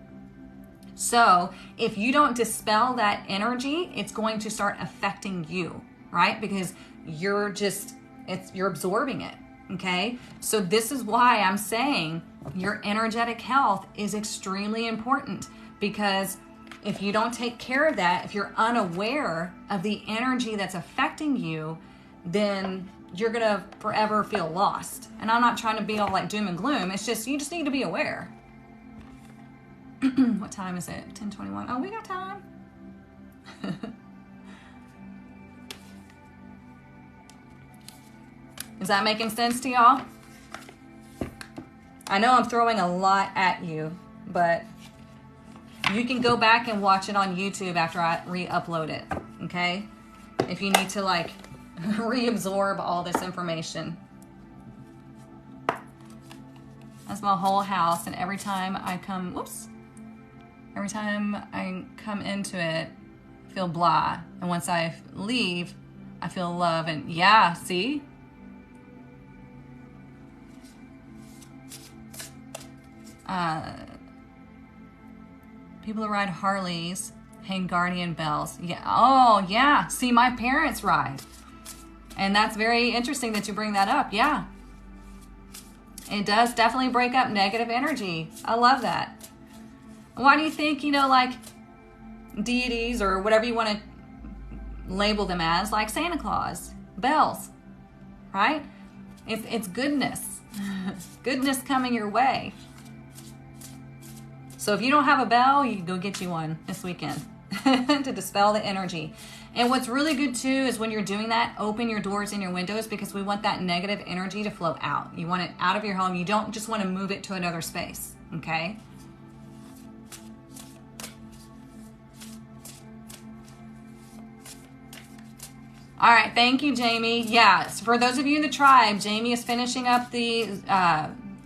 So if you don't dispel that energy, it's going to start affecting you, right? Because you're absorbing it, okay? So this is why I'm saying your energetic health is extremely important, because if you don't take care of that, if you're unaware of the energy that's affecting you, then you're going to forever feel lost. And I'm not trying to be all like doom and gloom. It's just, you just need to be aware. What time is it? 10:21. Oh, we got time. Is that making sense to y'all? I know I'm throwing a lot at you, but you can go back and watch it on YouTube after I re-upload it, okay? If you need to like reabsorb all this information. That's my whole house, and every time I come, every time I come into it, I feel blah. And once I leave, I feel love. And yeah, see? People who ride Harleys hang guardian bells. Yeah. Oh, yeah. See, my parents ride. And that's very interesting that you bring that up. Yeah. It does definitely break up negative energy. I love that. Why do you think, like deities or whatever you want to label them as, like Santa Claus, bells, right? It's goodness. Goodness coming your way. So if you don't have a bell, you can go get you one this weekend to dispel the energy. And what's really good too is when you're doing that, open your doors and your windows, because we want that negative energy to flow out. You want it out of your home. You don't just want to move it to another space, okay? All right, thank you, Jamie. Yes, for those of you in the tribe, Jamie is finishing up the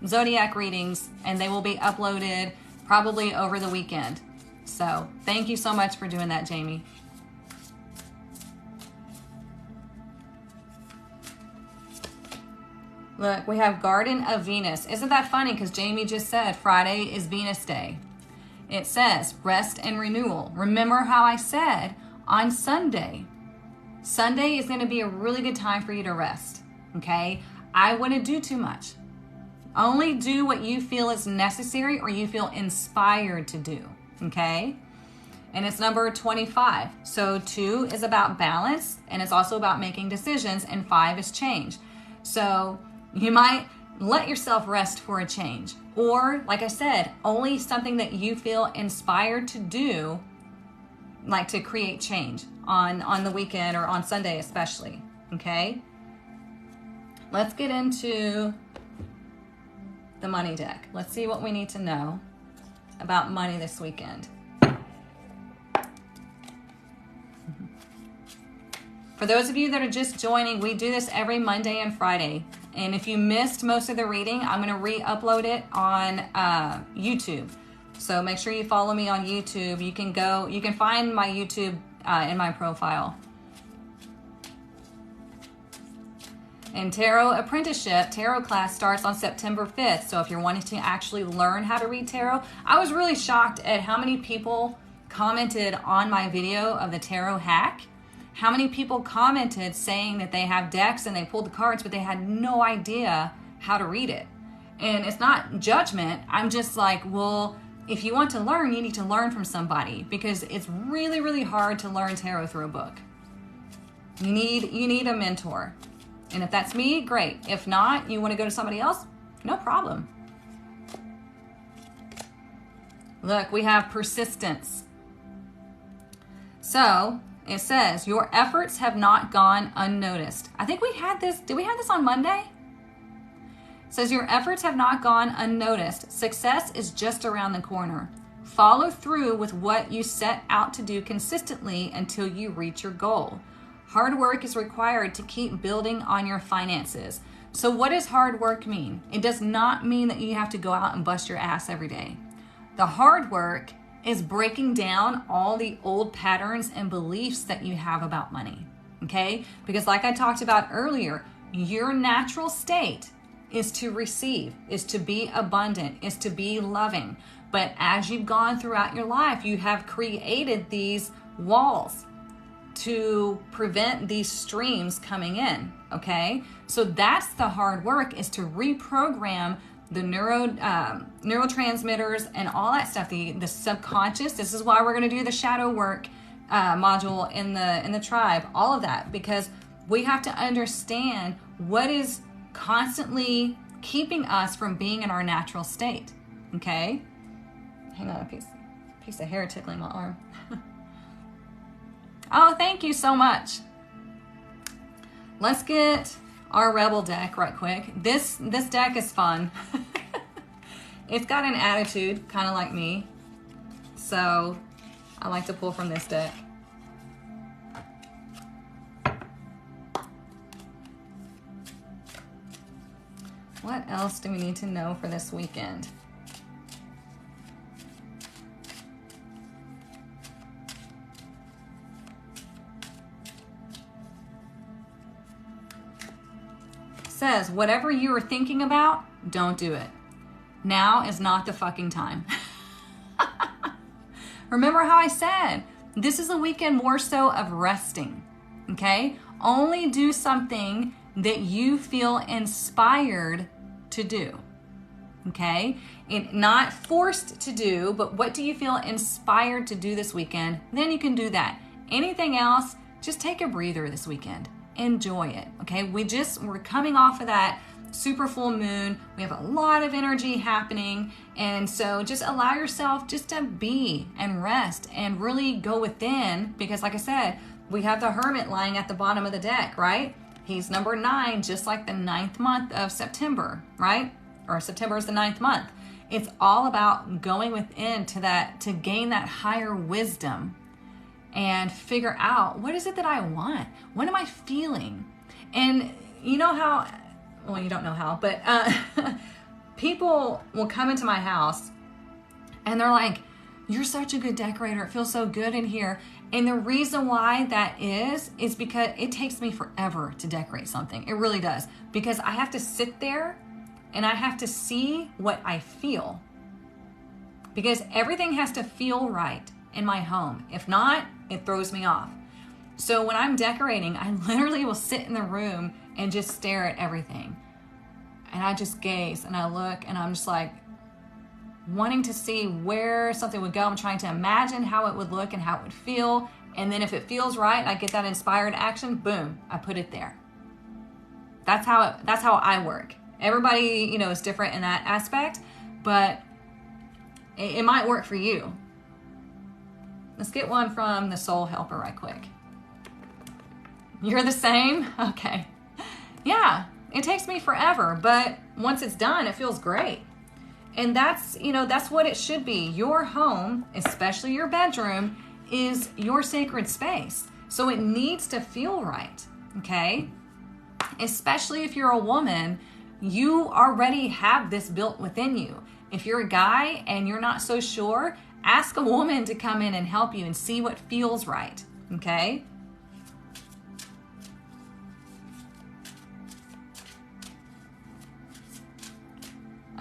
Zodiac readings, and they will be uploaded probably over the weekend. So thank you so much for doing that, Jamie. Look, we have Garden of Venus. Isn't that funny? Because Jamie just said Friday is Venus Day. It says rest and renewal. Remember how I said on Sunday is going to be a really good time for you to rest, okay? I wouldn't do too much. Only do what you feel is necessary or you feel inspired to do, okay? And it's number 25. So 2 is about balance, and it's also about making decisions, and 5 is change. So you might let yourself rest for a change. Or, like I said, only something that you feel inspired to do, like to create change on the weekend or on Sunday especially, okay? Let's get into the money deck. Let's see what we need to know about money this weekend. For those of you that are just joining, we do this every Monday and Friday. And if you missed most of the reading, I'm going to re-upload it on YouTube. So make sure you follow me on YouTube. You can find my YouTube in my profile. And Tarot Apprenticeship, Tarot class starts on September 5th. So if you're wanting to actually learn how to read Tarot, I was really shocked at how many people commented on my video of the Tarot hack. How many people commented saying that they have decks and they pulled the cards, but they had no idea how to read it. And it's not judgment. I'm just like, well, if you want to learn, you need to learn from somebody, because it's really, really hard to learn tarot through a book. You need a mentor. And if that's me, great. If not, you want to go to somebody else, no problem. Look, we have persistence. So it says, your efforts have not gone unnoticed. I think we had this. Did we have this on Monday? It says, your efforts have not gone unnoticed. Success is just around the corner. Follow through with what you set out to do consistently until you reach your goal. Hard work is required to keep building on your finances. So what does hard work mean? It does not mean that you have to go out and bust your ass every day. The hard work is breaking down all the old patterns and beliefs that you have about money, okay? Because like I talked about earlier, your natural state is to receive, is to be abundant, is to be loving. But as you've gone throughout your life, you have created these walls to prevent these streams coming in, okay? So that's the hard work, is to reprogram the neurotransmitters and all that stuff, the subconscious. This is why we're going to do the shadow work module in the tribe, all of that, because we have to understand what is constantly keeping us from being in our natural state, okay? hang on, a piece of hair tickling my arm. Oh, thank you so much. Let's get our Rebel deck right quick. This deck is fun. It's got an attitude, kind of like me. So I like to pull from this deck. What else do we need to know for this weekend? Says, whatever you are thinking about, don't do it. Now is not the fucking time. Remember how I said, this is a weekend more so of resting, okay? Only do something that you feel inspired to do, okay? Not forced to do, but what do you feel inspired to do this weekend? Then you can do that. Anything else, just take a breather this weekend. Enjoy it, okay? We're coming off of that super full moon. We have a lot of energy happening. And so just allow yourself just to be and rest and really go within, because like I said, we have the Hermit lying at the bottom of the deck, right? He's number 9, just like the 9th month of September, right? Or September is the 9th month. It's all about going within to gain that higher wisdom and figure out, what is it that I want? What am I feeling? And you know how, well, you don't know how, but people will come into my house and they're like, you're such a good decorator. It feels so good in here. And the reason why that is because it takes me forever to decorate something. It really does. Because I have to sit there and I have to see what I feel. Because everything has to feel right in my home. If not, it throws me off. So when I'm decorating, I literally will sit in the room and just stare at everything. And I just gaze and I look and I'm just like wanting to see where something would go. I'm trying to imagine how it would look and how it would feel. And then if it feels right, I get that inspired action, boom, I put it there. That's how I work. Everybody, is different in that aspect, but it might work for you. Let's get one from the Soul Helper right quick. You're the same? Okay. Yeah, it takes me forever, but once it's done, it feels great. And that's what it should be. Your home, especially your bedroom, is your sacred space. So it needs to feel right, okay? Especially if you're a woman, you already have this built within you. If you're a guy and you're not so sure, ask a woman to come in and help you and see what feels right, okay?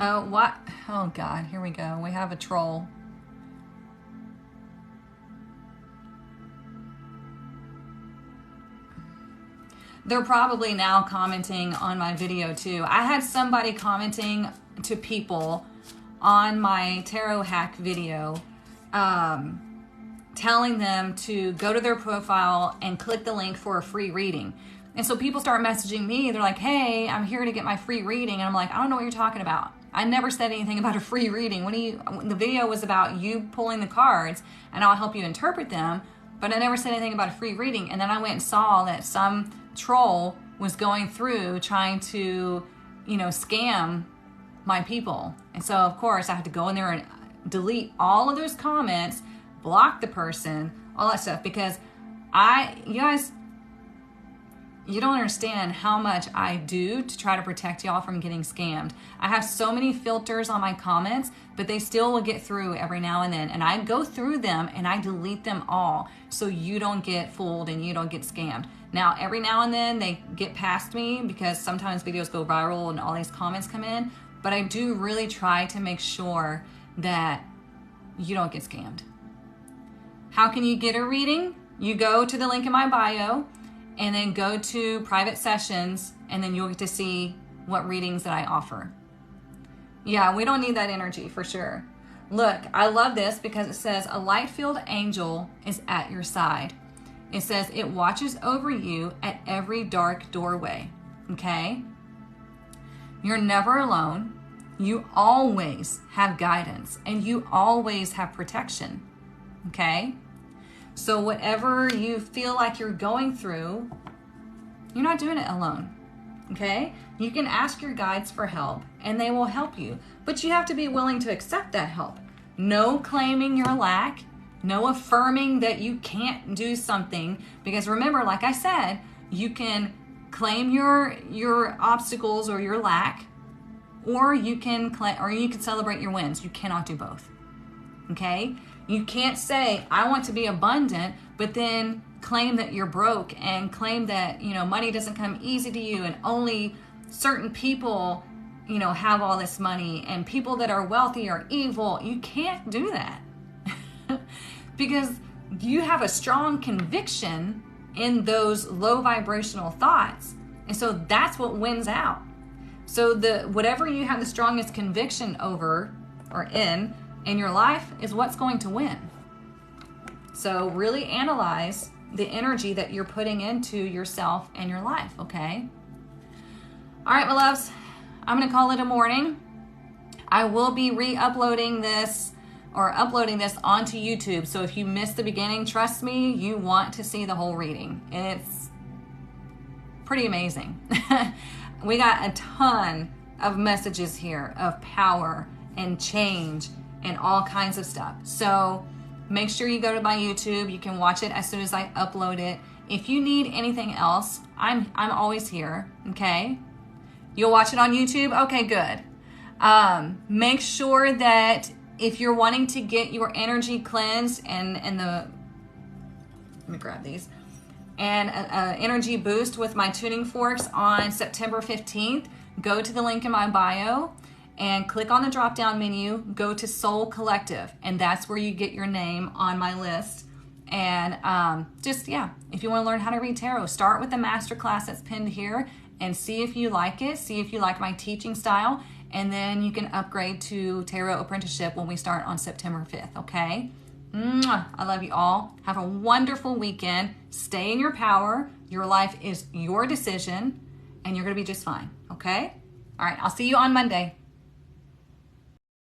Oh, what? Oh, God, here we go. We have a troll. They're probably now commenting on my video too. I had somebody commenting to people on my tarot hack video, telling them to go to their profile and click the link for a free reading. And so people start messaging me. They're like, hey, I'm here to get my free reading. And I'm like, I don't know what you're talking about. I never said anything about a free reading. The video was about you pulling the cards and I'll help you interpret them, but I never said anything about a free reading. And then I went and saw that some troll was going through trying to, scam my people. And so of course I had to go in there and delete all of those comments, block the person, all that stuff, because you guys, you don't understand how much I do to try to protect y'all from getting scammed. I have so many filters on my comments, but they still will get through every now and then. And I go through them and I delete them all so you don't get fooled and you don't get scammed. Now, every now and then they get past me because sometimes videos go viral and all these comments come in, but I do really try to make sure that you don't get scammed. How can you get a reading? You go to the link in my bio and then go to private sessions, and then you'll get to see what readings that I offer. Yeah, we don't need that energy for sure. Look, I love this because it says a light-filled angel is at your side. It says it watches over you at every dark doorway, okay? You're never alone. you always have guidance and you always have protection, okay? So whatever you feel like you're going through, you're not doing it alone, okay? You can ask your guides for help and they will help you, but you have to be willing to accept that help. No claiming your lack, no affirming that you can't do something, because remember, like I said, you can claim your obstacles or your lack, or you can celebrate your wins. You cannot do both. Okay? You can't say, I want to be abundant, but then claim that you're broke and claim that, money doesn't come easy to you and only certain people, have all this money and people that are wealthy are evil. You can't do that because you have a strong conviction in those low vibrational thoughts. And so that's what wins out. So whatever you have the strongest conviction over or in your life is what's going to win. So really analyze the energy that you're putting into yourself and your life, okay? All right, my loves, I'm gonna call it a morning. I will be uploading this onto YouTube. So if you missed the beginning, trust me, you want to see the whole reading. It's pretty amazing. We got a ton of messages here of power and change and all kinds of stuff. So make sure you go to my YouTube. You can watch it as soon as I upload it. If you need anything else, I'm always here, okay? You'll watch it on YouTube? Okay, good. Make sure that if you're wanting to get your energy cleansed let me grab these, and energy boost with my tuning forks on September 15th, go to the link in my bio and click on the drop-down menu, go to Soul Collective, and that's where you get your name on my list. And if you want to learn how to read tarot, start with the masterclass that's pinned here and see if you like it, see if you like my teaching style, and then you can upgrade to Tarot Apprenticeship when we start on September 5th, okay? Mwah. I love you all. Have a wonderful weekend. Stay in your power. Your life is your decision, and you're going to be just fine, okay? All right, I'll see you on Monday.